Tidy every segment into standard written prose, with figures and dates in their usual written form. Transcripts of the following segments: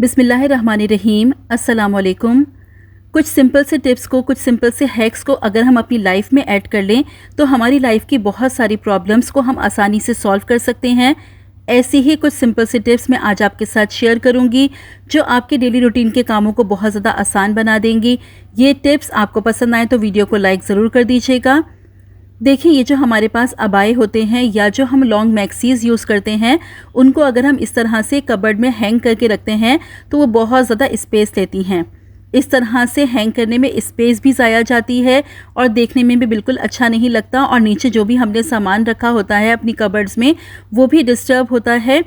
बिस्मिल्लाहिर्रहमानिर्रहीम। अस्सलाम वालेकुम। कुछ सिंपल से टिप्स को, कुछ सिंपल से हैक्स को अगर हम अपनी लाइफ में ऐड कर लें तो हमारी लाइफ की बहुत सारी प्रॉब्लम्स को हम आसानी से सॉल्व कर सकते हैं। ऐसे ही कुछ सिंपल से टिप्स मैं आज आपके साथ शेयर करूंगी जो आपके डेली रूटीन के कामों को बहुत ज़्यादा आसान बना देंगी। ये टिप्स आपको पसंद आए तो वीडियो को लाइक ज़रूर कर दीजिएगा। देखिए, ये जो हमारे पास अबाए होते हैं या जो हम लॉन्ग मैक्सीज़ यूज़ करते हैं, उनको अगर हम इस तरह से कबर्ड में हैंग करके रखते हैं तो वो बहुत ज़्यादा स्पेस लेती हैं। इस तरह से हैंग करने में स्पेस भी ज़ाया जाती है और देखने में भी बिल्कुल अच्छा नहीं लगता, और नीचे जो भी हमने सामान रखा होता है अपनी कबर्ड्स में वो भी डिस्टर्ब होता है।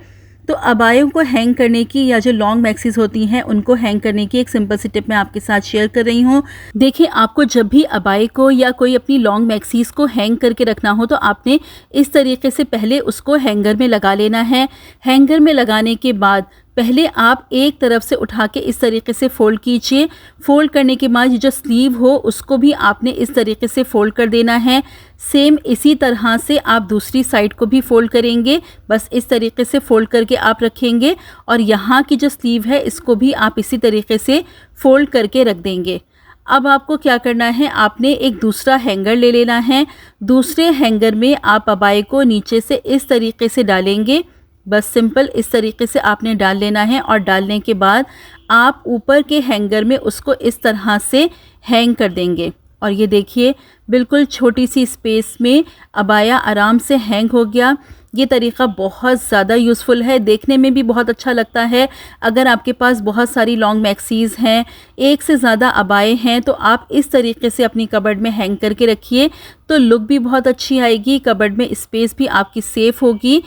तो अबायों को हैंग करने की या जो लॉन्ग मैक्सीज़ होती हैं उनको हैंग करने की एक सिंपल सी टिप मैं आपके साथ शेयर कर रही हूँ। देखिए, आपको जब भी अबाए को या कोई अपनी लॉन्ग मैक्सीज़ को हैंग करके रखना हो तो आपने इस तरीके से पहले उसको हैंगर में लगा लेना है। हैंगर में लगाने के बाद पहले आप एक तरफ से उठा के इस तरीके से फ़ोल्ड कीजिए। फ़ोल्ड करने के बाद जो स्लीव हो उसको भी आपने इस तरीके से फ़ोल्ड कर देना है। सेम इसी तरह से आप दूसरी साइड को भी फ़ोल्ड करेंगे। बस इस तरीके से फ़ोल्ड करके आप रखेंगे और यहाँ की जो स्लीव है इसको भी आप इसी तरीके से फ़ोल्ड करके रख देंगे। अब आपको क्या करना है, आपने एक दूसरा हैंगर ले लेना है। दूसरे हैंगर में आप अबाए को नीचे से इस तरीके से डालेंगे। बस सिंपल इस तरीके से आपने डाल लेना है और डालने के बाद आप ऊपर के हैंगर में उसको इस तरह से हैंग कर देंगे। और ये देखिए, बिल्कुल छोटी सी स्पेस में अबाया आराम से हैंग हो गया। ये तरीका बहुत ज़्यादा यूज़फुल है, देखने में भी बहुत अच्छा लगता है। अगर आपके पास बहुत सारी लॉन्ग मैक्सीज़ हैं, एक से ज़्यादा अबाए हैं, तो आप इस तरीके से अपनी कबर्ड में हैंग करके रखिए तो लुक भी बहुत अच्छी आएगी, कबर्ड में स्पेस भी आपकी सेफ़ होगी।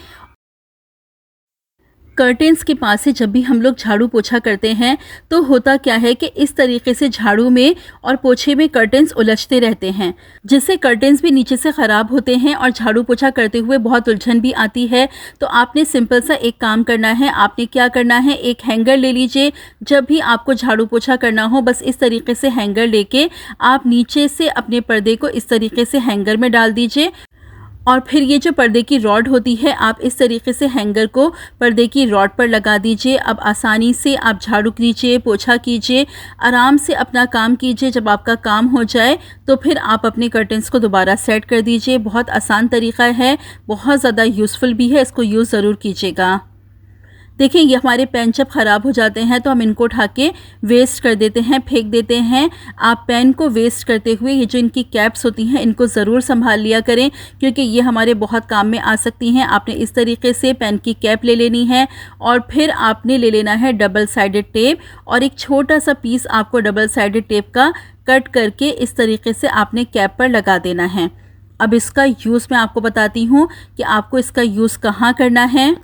कर्टेंस के पास से जब भी हम लोग झाड़ू पोछा करते हैं तो होता क्या है कि इस तरीके से झाड़ू में और पोछे में कर्टेंस उलझते रहते हैं, जिससे कर्टेंस भी नीचे से ख़राब होते हैं और झाड़ू पोछा करते हुए बहुत उलझन भी आती है। तो आपने सिंपल सा एक काम करना है। आपने क्या करना है, एक हैंगर ले लीजिए। जब भी आपको झाड़ू पोछा करना हो बस इस तरीके से हैंगर लेके आप नीचे से अपने पर्दे को इस तरीके से हैंगर में डाल दीजिए। और फिर ये जो पर्दे की रॉड होती है आप इस तरीके से हैंगर को पर्दे की रॉड पर लगा दीजिए। अब आसानी से आप झाड़ू कीजिए, पोछा कीजिए, आराम से अपना काम कीजिए। जब आपका काम हो जाए तो फिर आप अपने कर्टेंस को दोबारा सेट कर दीजिए। बहुत आसान तरीका है, बहुत ज़्यादा यूज़फुल भी है, इसको यूज़ ज़रूर कीजिएगा। देखिए, ये हमारे पेन जब ख़राब हो जाते हैं तो हम इनको उठा के वेस्ट कर देते हैं, फेंक देते हैं। आप पेन को वेस्ट करते हुए ये जो इनकी कैप्स होती हैं इनको ज़रूर संभाल लिया करें, क्योंकि ये हमारे बहुत काम में आ सकती हैं। आपने इस तरीके से पेन की कैप ले लेनी है और फिर आपने ले लेना है डबल साइडेड टेप, और एक छोटा सा पीस आपको डबल साइडेड टेप का कट करके इस तरीके से आपने कैप पर लगा देना है। अब इसका यूज़ मैं आपको बताती हूँ कि आपको इसका यूज़ कहाँ करना है।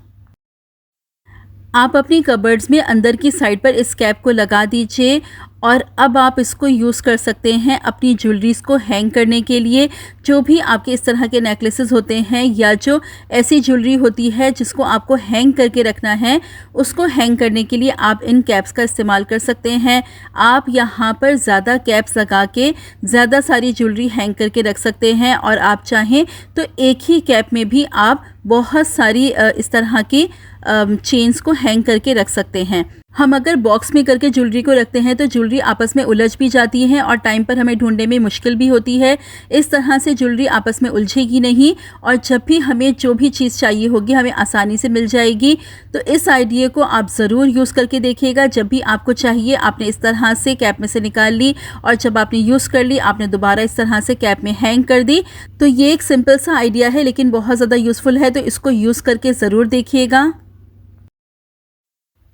आप अपनी कबर्ड्स में अंदर की साइड पर इस कैप को लगा दीजिए और अब आप इसको यूज़ कर सकते हैं अपनी ज्वेलरीज़ को हैंग करने के लिए। जो भी आपके इस तरह के नेकलेसेस होते हैं या जो ऐसी ज्वेलरी होती है जिसको आपको हैंग करके रखना है, उसको हैंग करने के लिए आप इन कैप्स का इस्तेमाल कर सकते हैं। आप यहाँ पर ज़्यादा कैप्स लगा के ज़्यादा सारी ज्वेलरी हैंग करके रख सकते हैं, और आप चाहें तो एक ही कैप में भी आप बहुत सारी इस तरह की चेन्स को हैंग करके रख सकते हैं। हम अगर बॉक्स में करके ज्वेलरी को रखते हैं तो ज्वेलरी आपस में उलझ भी जाती है और टाइम पर हमें ढूंढने में मुश्किल भी होती है। इस तरह से ज्वेलरी आपस में उलझेगी नहीं और जब भी हमें जो भी चीज़ चाहिए होगी हमें आसानी से मिल जाएगी। तो इस आइडिया को आप ज़रूर यूज़ करके देखिएगा। जब भी आपको चाहिए आपने इस तरह से कैप में से निकाल ली, और जब आपने यूज़ कर ली आपने दोबारा इस तरह से कैप में हैंग कर दी। तो ये एक सिंपल सा आइडिया है लेकिन बहुत ज़्यादा यूज़फुल है, तो इसको यूज़ करके ज़रूर देखिएगा।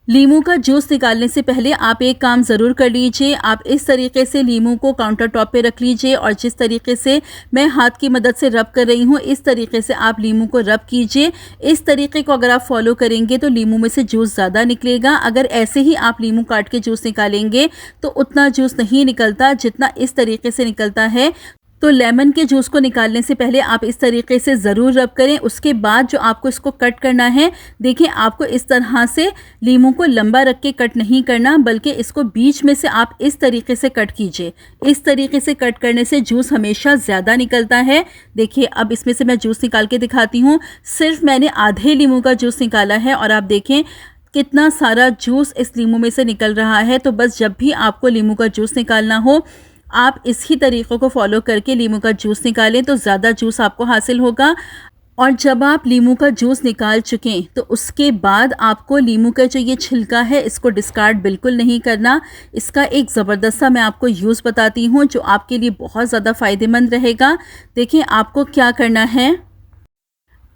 लीमू का जूस निकालने से पहले आप एक काम ज़रूर कर लीजिए। आप इस तरीके से लीमू को काउंटर टॉप पे रख लीजिए और जिस तरीके से मैं हाथ की मदद से रब कर रही हूँ इस तरीके से आप लीमू को रब कीजिए। इस तरीके को अगर आप फॉलो करेंगे तो लीमू में से जूस ज़्यादा निकलेगा। अगर ऐसे ही आप लीमू काट के जूस निकालेंगे तो उतना जूस नहीं निकलता जितना इस तरीके से निकलता है। तो लेमन के जूस को निकालने से पहले आप इस तरीके से ज़रूर रब करें। उसके बाद जो आपको इसको कट करना है, देखिए आपको इस तरह से लीमू को लंबा रख के कट नहीं करना, बल्कि इसको बीच में से आप इस तरीके से कट कीजिए। इस तरीके से कट करने से जूस हमेशा ज़्यादा निकलता है। देखिए अब इसमें से मैं जूस निकाल के दिखाती हूँ। सिर्फ मैंने आधे लीमू का जूस निकाला है और आप देखें कितना सारा जूस इस नींबू में से निकल रहा है। तो बस जब भी आपको नींबू का जूस निकालना हो, आप इसी तरीक़ों को फॉलो करके नींबू का जूस निकालें तो ज़्यादा जूस आपको हासिल होगा। और जब आप नींबू का जूस निकाल चुकें तो उसके बाद आपको नींबू का जो ये छिलका है इसको डिस्कार्ड बिल्कुल नहीं करना। इसका एक ज़बरदस्त सा मैं आपको यूज़ बताती हूँ जो आपके लिए बहुत ज़्यादा फ़ायदेमंद रहेगा। देखिए आपको क्या करना है,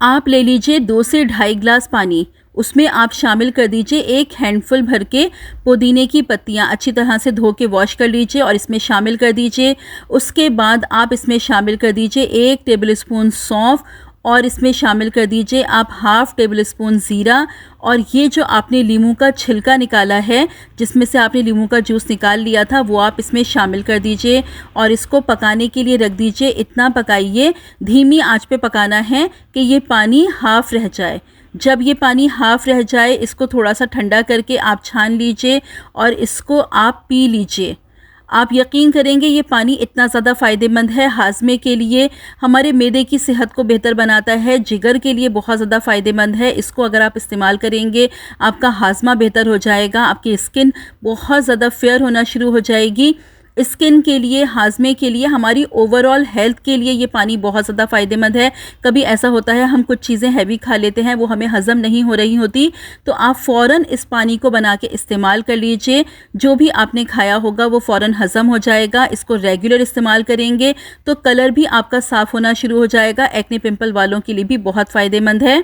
आप ले लीजिए 2 से ढाई गिलास पानी, उसमें आप शामिल कर दीजिए 1 हैंडफुल भर के पुदीने की पत्तियां, अच्छी तरह से धो के वॉश कर लीजिए और इसमें शामिल कर दीजिए। उसके बाद आप इसमें शामिल कर दीजिए 1 टेबलस्पून सौंफ और इसमें शामिल कर दीजिए आप हाफ़ टेबल स्पून ज़ीरा। और ये जो आपने नींबू का छिलका निकाला है जिसमें से आपने नींबू का जूस निकाल लिया था वो आप इसमें शामिल कर दीजिए और इसको पकाने के लिए रख दीजिए। इतना पकाइए, धीमी आंच पे पकाना है कि ये पानी हाफ़ रह जाए। जब ये पानी हाफ़ रह जाए इसको थोड़ा सा ठंडा करके आप छान लीजिए और इसको आप पी लीजिए। आप यकीन करेंगे ये पानी इतना ज़्यादा फ़ायदेमंद है हाजमे के लिए, हमारे मैदे की सेहत को बेहतर बनाता है, जिगर के लिए बहुत ज़्यादा फ़ायदेमंद है। इसको अगर आप इस्तेमाल करेंगे आपका हाजमा बेहतर हो जाएगा, आपकी स्किन बहुत ज़्यादा फेयर होना शुरू हो जाएगी। स्किन के लिए, हाजमे के लिए, हमारी ओवरऑल हेल्थ के लिए ये पानी बहुत ज़्यादा फ़ायदेमंद है। कभी ऐसा होता है हम कुछ चीज़ें हैवी खा लेते हैं, वो हमें हज़म नहीं हो रही होती, तो आप फ़ौरन इस पानी को बना के इस्तेमाल कर लीजिए। जो भी आपने खाया होगा वो फ़ौरन हज़म हो जाएगा। इसको रेगुलर इस्तेमाल करेंगे तो कलर भी आपका साफ़ होना शुरू हो जाएगा। एक्ने पिंपल वालों के लिए भी बहुत फ़ायदेमंद है।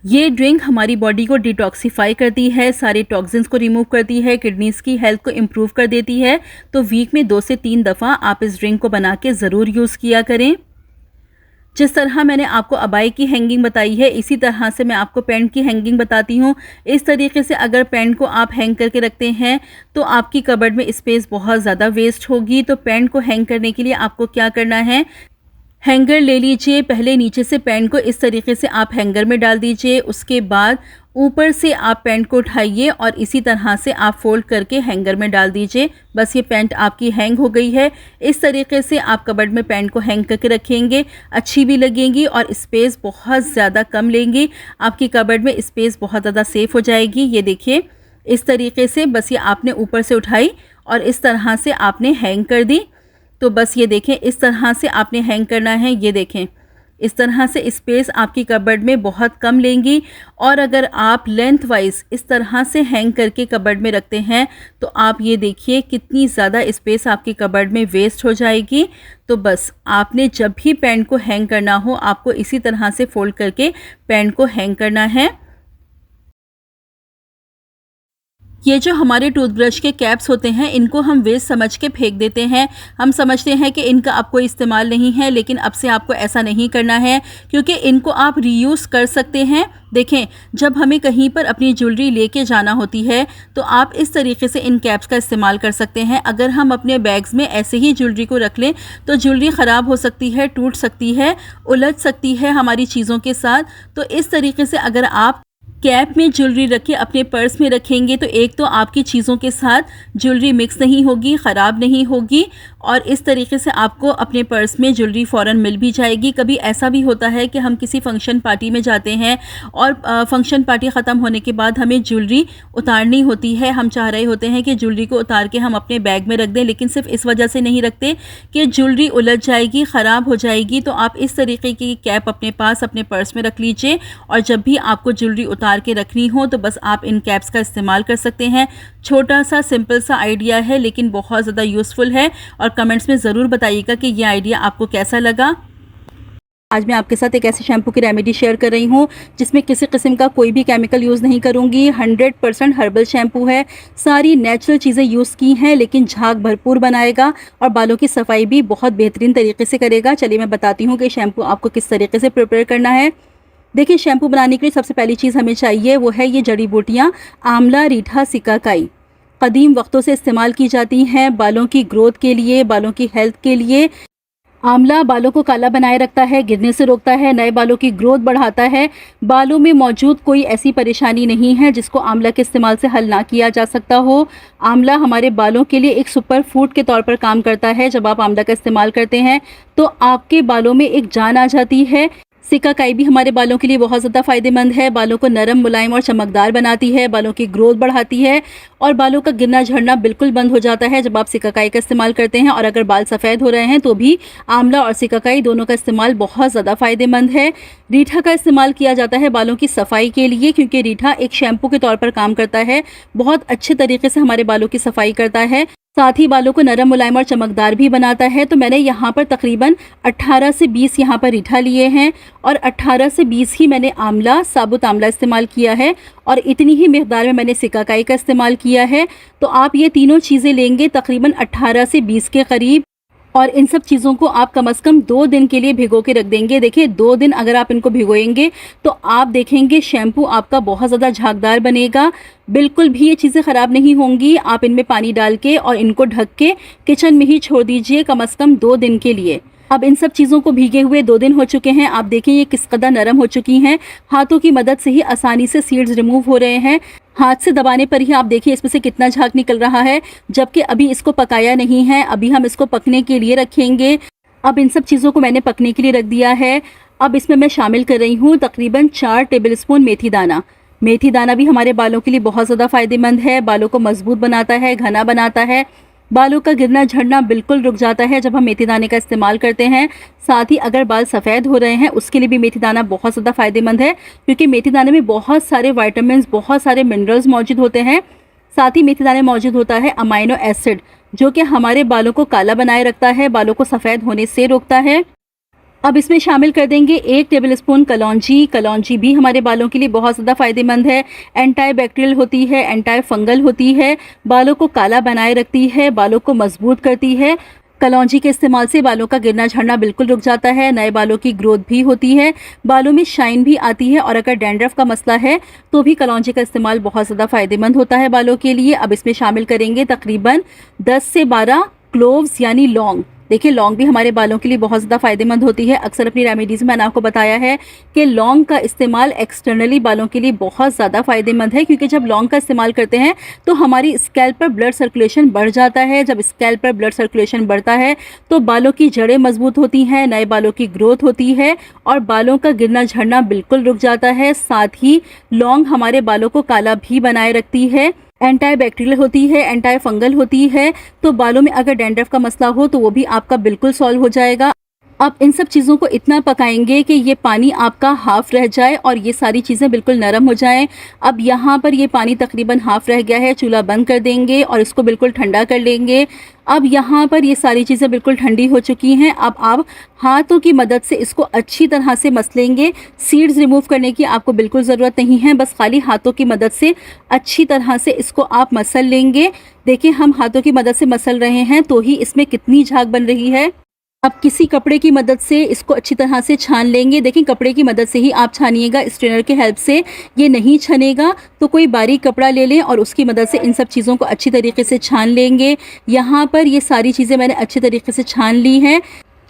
ये ड्रिंक हमारी बॉडी को डिटॉक्सिफाई करती है, सारे टॉक्सिन्स को रिमूव करती है, किडनीज़ की हेल्थ को इम्प्रूव कर देती है। तो वीक में 2 से 3 दफ़ा आप इस ड्रिंक को बना के ज़रूर यूज़ किया करें। जिस तरह मैंने आपको अबाई की हैंगिंग बताई है इसी तरह से मैं आपको पैंट की हैंगिंग बताती हूँ। इस तरीके से अगर पैंट को आप हैंग करके रखते हैं तो आपकी कबर्ड में स्पेस बहुत ज़्यादा वेस्ट होगी। तो पैंट को हैंग करने के लिए आपको क्या करना है, हैंगर ले लीजिए, पहले नीचे से पैंट को इस तरीके से आप हैंगर में डाल दीजिए, उसके बाद ऊपर से आप पैंट को उठाइए और इसी तरह से आप फोल्ड करके हैंगर में डाल दीजिए। बस ये पैंट आपकी हैंग हो गई है। इस तरीके से आप कबर्ड में पैंट को हैंग करके रखेंगे, अच्छी भी लगेंगी और स्पेस बहुत ज़्यादा कम लेंगी। आपकी कबर्ड में स्पेस बहुत ज़्यादा सेफ हो जाएगी। ये देखिए इस तरीके से बस ये आपने ऊपर से उठाई और इस तरह से आपने हैंग कर दी। तो बस ये देखें इस तरह से आपने हैंग करना है। ये देखें इस तरह से स्पेस आपकी कबर्ड में बहुत कम लेंगी। और अगर आप लेंथ वाइज इस तरह से हैंग करके कबर्ड में रखते हैं तो आप ये देखिए कितनी ज़्यादा स्पेस आपकी कबर्ड में वेस्ट हो जाएगी। तो बस आपने जब भी पैंट को हैंग करना हो आपको इसी तरह से फोल्ड करके पैंट को हैंग करना है। ये जो हमारे टूथब्रश के कैप्स होते हैं इनको हम वेस्ट समझ के फेंक देते हैं। हम समझते हैं कि इनका अब कोई इस्तेमाल नहीं है, लेकिन अब से आपको ऐसा नहीं करना है क्योंकि इनको आप रीयूज़ कर सकते हैं। देखें जब हमें कहीं पर अपनी ज्वेलरी लेके जाना होती है तो आप इस तरीके से इन कैप्स का इस्तेमाल कर सकते हैं। अगर हम अपने बैग्स में ऐसे ही ज्वेलरी को रख लें तो ज्वेलरी ख़राब हो सकती है, टूट सकती है, उलझ सकती है हमारी चीज़ों के साथ। तो इस तरीके से अगर आप कैप में ज्वेलरी रखे अपने पर्स में रखेंगे तो एक तो आपकी चीज़ों के साथ ज्वेलरी मिक्स नहीं होगी, ख़राब नहीं होगी और इस तरीके से आपको अपने पर्स में ज्वेलरी फ़ौरन मिल भी जाएगी। कभी ऐसा भी होता है कि हम किसी फंक्शन पार्टी में जाते हैं और फंक्शन पार्टी ख़त्म होने के बाद हमें ज्वेलरी उतारनी होती है। हम चाह रहे होते हैं कि ज्वेलरी को उतार के हम अपने बैग में रख दें, लेकिन सिर्फ इस वजह से नहीं रखते कि ज्वेलरी उलझ जाएगी, ख़राब हो जाएगी। तो आप इस तरीके की कैप अपने पास अपने पर्स में रख लीजिए और जब भी आपको ज्वेलरी उतार के रखनी हो तो बस आप इन कैप्स का इस्तेमाल कर सकते हैं। छोटा सा सिंपल सा आइडिया है लेकिन बहुत ज़्यादा यूज़फुल है और कमेंट्स में ज़रूर बताइएगा कि ये आइडिया आपको कैसा लगा। आज मैं आपके साथ एक ऐसे शैम्पू की रेमेडी शेयर कर रही हूँ जिसमें किसी किस्म का कोई भी केमिकल यूज़ नहीं करूँगी। 100% हर्बल शैम्पू है, सारी नेचुरल चीज़ें यूज़ की हैं, लेकिन झाग भरपूर बनाएगा और बालों की सफाई भी बहुत बेहतरीन तरीके से करेगा। चलिए मैं बताती हूँ कि शैम्पू आपको किस तरीके से प्रिपेयर करना है। देखिए शैम्पू बनाने के लिए सबसे पहली चीज़ हमें चाहिए वो है ये जड़ी बूटियाँ, आंवला, रीठा, सिकाकाई। कदीम वक्तों से इस्तेमाल की जाती हैं बालों की ग्रोथ के लिए, बालों की हेल्थ के लिए। आंवला बालों को काला बनाए रखता है, गिरने से रोकता है, नए बालों की ग्रोथ बढ़ाता है। बालों में मौजूद कोई ऐसी परेशानी नहीं है जिसको आंवला के इस्तेमाल से हल ना किया जा सकता हो। आंवला हमारे बालों के लिए एक सुपर फूड के तौर पर काम करता है। जब आप आंवला का इस्तेमाल करते हैं तो आपके बालों में एक जान आ जाती है। सिकाकाई भी हमारे बालों के लिए बहुत ज़्यादा फ़ायदेमंद है। बालों को नरम, मुलायम और चमकदार बनाती है, बालों की ग्रोथ बढ़ाती है और बालों का गिरना झड़ना बिल्कुल बंद हो जाता है जब आप सिकाकाई का इस्तेमाल करते हैं। और अगर बाल सफ़ेद हो रहे हैं तो भी आंवला और सिकाकाई दोनों का इस्तेमाल बहुत ज़्यादा फ़ायदेमंद है। रीठा का इस्तेमाल किया जाता है बालों की सफाई के लिए, क्योंकि रीठा एक शैम्पू के तौर पर काम करता है, बहुत अच्छे तरीके से हमारे बालों की सफाई करता है, साथ ही बालों को नरम, मुलायम और चमकदार भी बनाता है। तो मैंने यहाँ पर तकरीबन 18 से 20 यहाँ पर रीठा लिए हैं और 18 से 20 ही मैंने आंवला, साबुत आंवला इस्तेमाल किया है और इतनी ही मिकदार में मैंने सिकाकाई का इस्तेमाल किया है। तो आप ये तीनों चीज़ें लेंगे तकरीबन 18 से 20 के करीब और इन सब चीज़ों को आप कम से कम 2 दिन के लिए भिगो के रख देंगे। देखिए 2 दिन अगर आप इनको भिगोएंगे तो आप देखेंगे शैम्पू आपका बहुत ज़्यादा झागदार बनेगा, बिल्कुल भी ये चीज़ें ख़राब नहीं होंगी। आप इनमें पानी डाल के और इनको ढक के किचन में ही छोड़ दीजिए कम से कम 2 दिन के लिए। अब इन सब चीज़ों को भीगे हुए 2 दिन हो चुके हैं। आप देखें ये किस कदर नरम हो चुकी हैं, हाथों की मदद से ही आसानी से सीड्स रिमूव हो रहे हैं। हाथ से दबाने पर ही आप देखिए इसमें से कितना झाग निकल रहा है, जबकि अभी इसको पकाया नहीं है, अभी हम इसको पकने के लिए रखेंगे। अब इन सब चीज़ों को मैंने पकने के लिए रख दिया है। अब इसमें मैं शामिल कर रही हूँ तकरीबन 4 टेबलस्पून मेथी दाना। मेथी दाना भी हमारे बालों के लिए बहुत ज़्यादा फ़ायदेमंद है, बालों को मजबूत बनाता है, घना बनाता है, बालों का गिरना झड़ना बिल्कुल रुक जाता है जब हम मेथी दाने का इस्तेमाल करते हैं। साथ ही अगर बाल सफ़ेद हो रहे हैं उसके लिए भी मेथी दाना बहुत ज़्यादा फ़ायदेमंद है, क्योंकि मेथी दाने में बहुत सारे विटामिन्स, बहुत सारे मिनरल्स मौजूद होते हैं। साथ ही मेथी दाने मौजूद होता है अमाइनो एसिड, जो कि हमारे बालों को काला बनाए रखता है, बालों को सफ़ेद होने से रोकता है। अब इसमें शामिल कर देंगे 1 टेबलस्पून कलौंजी। कलौंजी भी हमारे बालों के लिए बहुत ज़्यादा फ़ायदेमंद है, एंटी बैक्टीरियल होती है, एंटी फंगल होती है, बालों को काला बनाए रखती है, बालों को मजबूत करती है। कलौंजी के इस्तेमाल से बालों का गिरना झड़ना बिल्कुल रुक जाता है, नए बालों की ग्रोथ भी होती है, बालों में शाइन भी आती है और अगर डैंड्रफ का मसला है तो भी कलौंजी का इस्तेमाल बहुत ज़्यादा फ़ायदेमंद होता है बालों के लिए। अब इसमें शामिल करेंगे तकरीबन 10 से 12 क्लोव्स यानी लौंग। देखिए लौंग भी हमारे बालों के लिए बहुत ज़्यादा फ़ायदेमंद होती है। अक्सर अपनी रेमेडीज़ में मैंने आपको बताया है कि लौंग का इस्तेमाल एक्सटर्नली बालों के लिए बहुत ज़्यादा फ़ायदेमंद है, क्योंकि जब लौंग का इस्तेमाल करते हैं तो हमारी स्कैल्प पर ब्लड सर्कुलेशन बढ़ जाता है। जब स्कैल्प पर ब्लड सर्कुलेशन बढ़ता है तो बालों की जड़ें मजबूत होती हैं, नए बालों की ग्रोथ होती है और बालों का गिरना झड़ना बिल्कुल रुक जाता है। साथ ही लौंग हमारे बालों को काला भी बनाए रखती है, एंटी बैक्टीरियल होती है, एंटी फंगल होती है, तो बालों में अगर डैंड्रफ का मसला हो तो वो भी आपका बिल्कुल सॉल्व हो जाएगा। अब इन सब चीज़ों को इतना पकाएंगे कि ये पानी आपका हाफ़ रह जाए और ये सारी चीज़ें बिल्कुल नरम हो जाएं। अब यहाँ पर ये पानी तकरीबन हाफ़ रह गया है, चूल्हा बंद कर देंगे और इसको बिल्कुल ठंडा कर लेंगे। अब यहाँ पर ये सारी चीज़ें बिल्कुल ठंडी हो चुकी हैं। अब आप हाथों की मदद से इसको अच्छी तरह से मसलेंगे। सीड्स रिमूव करने की आपको बिल्कुल ज़रूरत नहीं है, बस खाली हाथों की मदद से अच्छी तरह से इसको आप मसल लेंगे। देखिए हम हाथों की मदद से मसल रहे हैं तो ही इसमें कितनी झाग बन रही है। अब किसी कपड़े की मदद से इसको अच्छी तरह से छान लेंगे। देखिए कपड़े की मदद से ही आप छानिएगा, स्ट्रेनर के हेल्प से ये नहीं छनेगा। तो कोई बारीक कपड़ा ले लें और उसकी मदद से इन सब चीज़ों को अच्छी तरीके से छान लेंगे। यहाँ पर ये सारी चीज़ें मैंने अच्छी तरीके से छान ली हैं।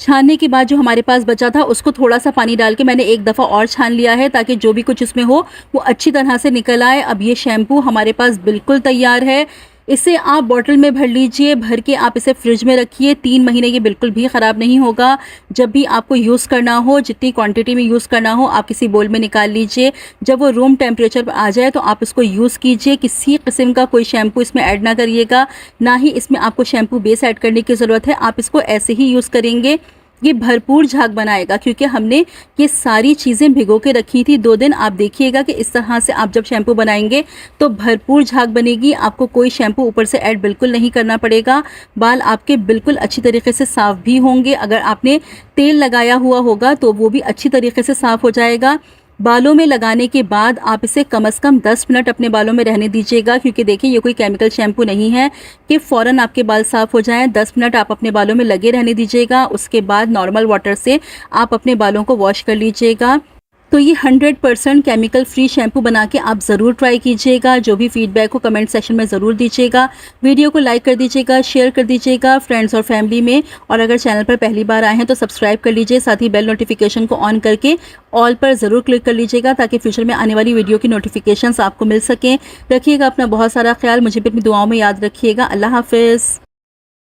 छानने के बाद जो हमारे पास बचा था उसको थोड़ा सा पानी डाल के मैंने एक दफ़ा और छान लिया है, ताकि जो भी कुछ इसमें हो वो अच्छी तरह से निकल आए। अब ये शैम्पू हमारे पास बिल्कुल तैयार है। इसे आप बॉटल में भर लीजिए, भर के आप इसे फ्रिज में रखिए। 3 महीने ये बिल्कुल भी ख़राब नहीं होगा। जब भी आपको यूज़ करना हो, जितनी क्वांटिटी में यूज़ करना हो, आप किसी बोल में निकाल लीजिए। जब वो रूम टेम्परेचर पर आ जाए तो आप इसको यूज़ कीजिए। किसी किस्म का कोई शैम्पू इसमें ऐड ना करिएगा, ना ही इसमें आपको शैम्पू बेस ऐड करने की ज़रूरत है। आप इसको ऐसे ही यूज़ करेंगे, ये भरपूर झाग बनाएगा, क्योंकि हमने ये सारी चीज़ें भिगो के रखी थी 2 दिन। आप देखिएगा कि इस तरह से आप जब शैम्पू बनाएंगे तो भरपूर झाग बनेगी। आपको कोई शैम्पू ऊपर से ऐड बिल्कुल नहीं करना पड़ेगा। बाल आपके बिल्कुल अच्छी तरीके से साफ़ भी होंगे। अगर आपने तेल लगाया हुआ होगा तो वो भी अच्छी तरीके से साफ़ हो जाएगा। बालों में लगाने के बाद आप इसे कम से कम 10 मिनट अपने बालों में रहने दीजिएगा, क्योंकि देखिए ये कोई केमिकल शैम्पू नहीं है कि फ़ौरन आपके बाल साफ़ हो जाएं। 10 मिनट आप अपने बालों में लगे रहने दीजिएगा। उसके बाद नॉर्मल वाटर से आप अपने बालों को वॉश कर लीजिएगा। तो ये 100% केमिकल फ्री शैम्पू बना के आप ज़रूर ट्राई कीजिएगा। जो भी फीडबैक हो कमेंट सेक्शन में ज़रूर दीजिएगा। वीडियो को लाइक कर दीजिएगा, शेयर कर दीजिएगा फ्रेंड्स और फैमिली में। और अगर चैनल पर पहली बार आए हैं तो सब्सक्राइब कर लीजिए। साथ ही बेल नोटिफिकेशन को ऑन करके ऑल पर ज़रूर क्लिक कर लीजिएगा, ताकि फ्यूचर में आने वाली वीडियो की नोटिफिकेशंस आपको मिल सकें। रखिएगा अपना बहुत सारा ख्याल, मुझे भी अपनी दुआओं में याद रखिएगा। अल्लाह हाफ़िज़।